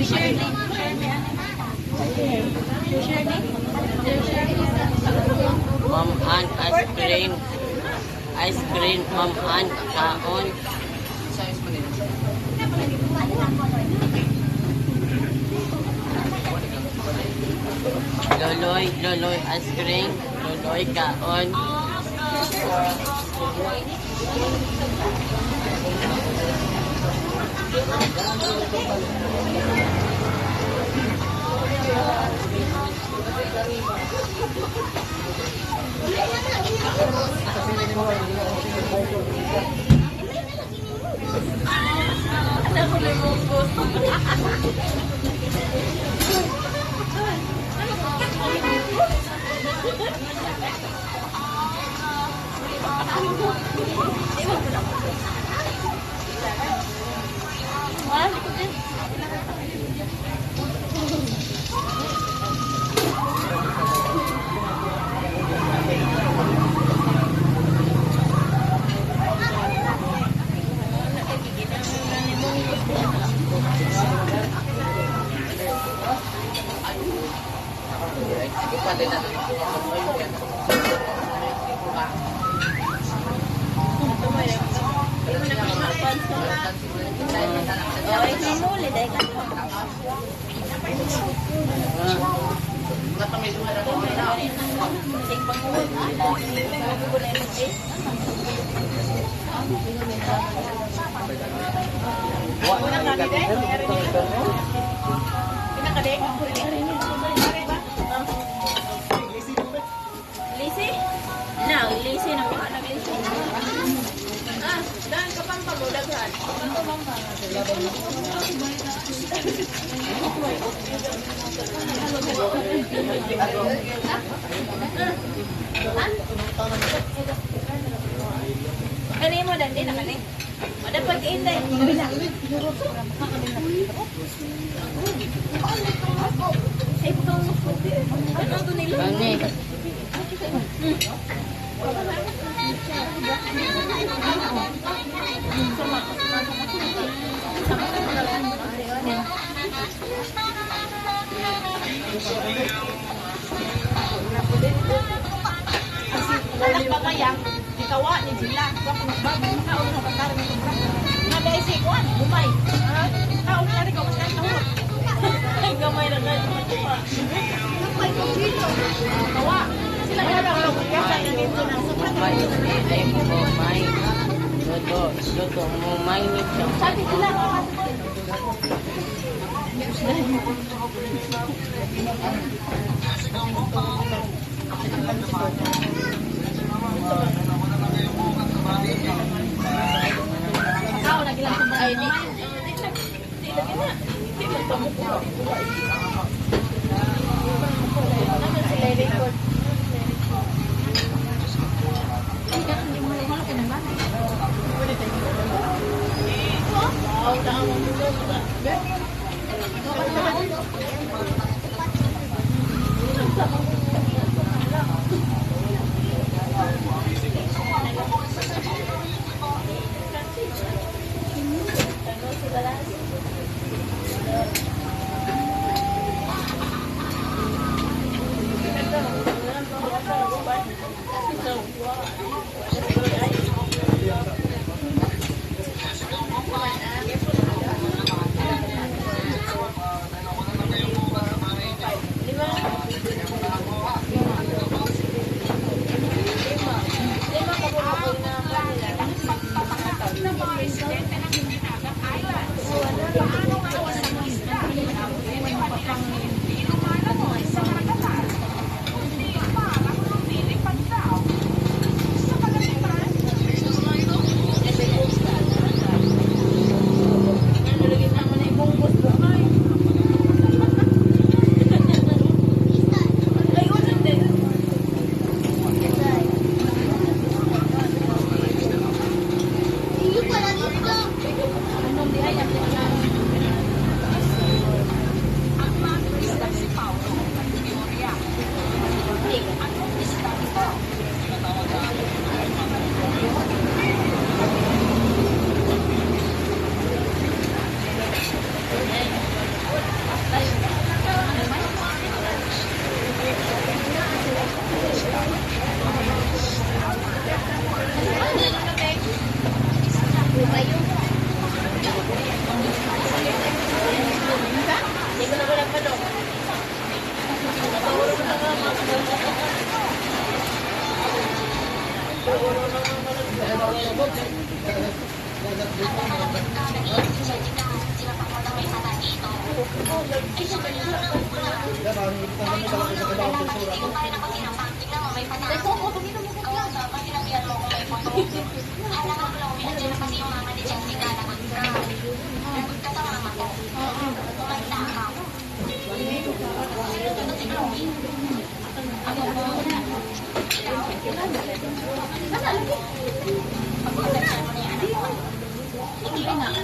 Ma'am Ann, ice cream. Ice cream, Ma'am Ann, kaon. Loloy, ice cream. Loloy, kaon. Lisi na mga naglisi. Dan kapan pa mo daghan? Kani mo dan din nakani. Ada pag-inday. Ano to nila? Kani. Anak pagayang, ikawa ni Jila. Wako magbagong kaon sa pagkaroon ng kubra. Nabay si Kuan, bumay. Kaon na rin ko, mas kahit nahulog. Ay, gamay na kahit matuwa. Napay ko dito. Kawa. Sila nga daw lang magkasan na dito na sa Mumay, ay mumay. Luto, mumay nito. sabi sila. Ikaw, nagilang kumain ni. Di lagi na. Di magpamukha. Naman sila record. Hindi mo lang ka naman. Pwede tayo. Wow, daan mo Hindi na.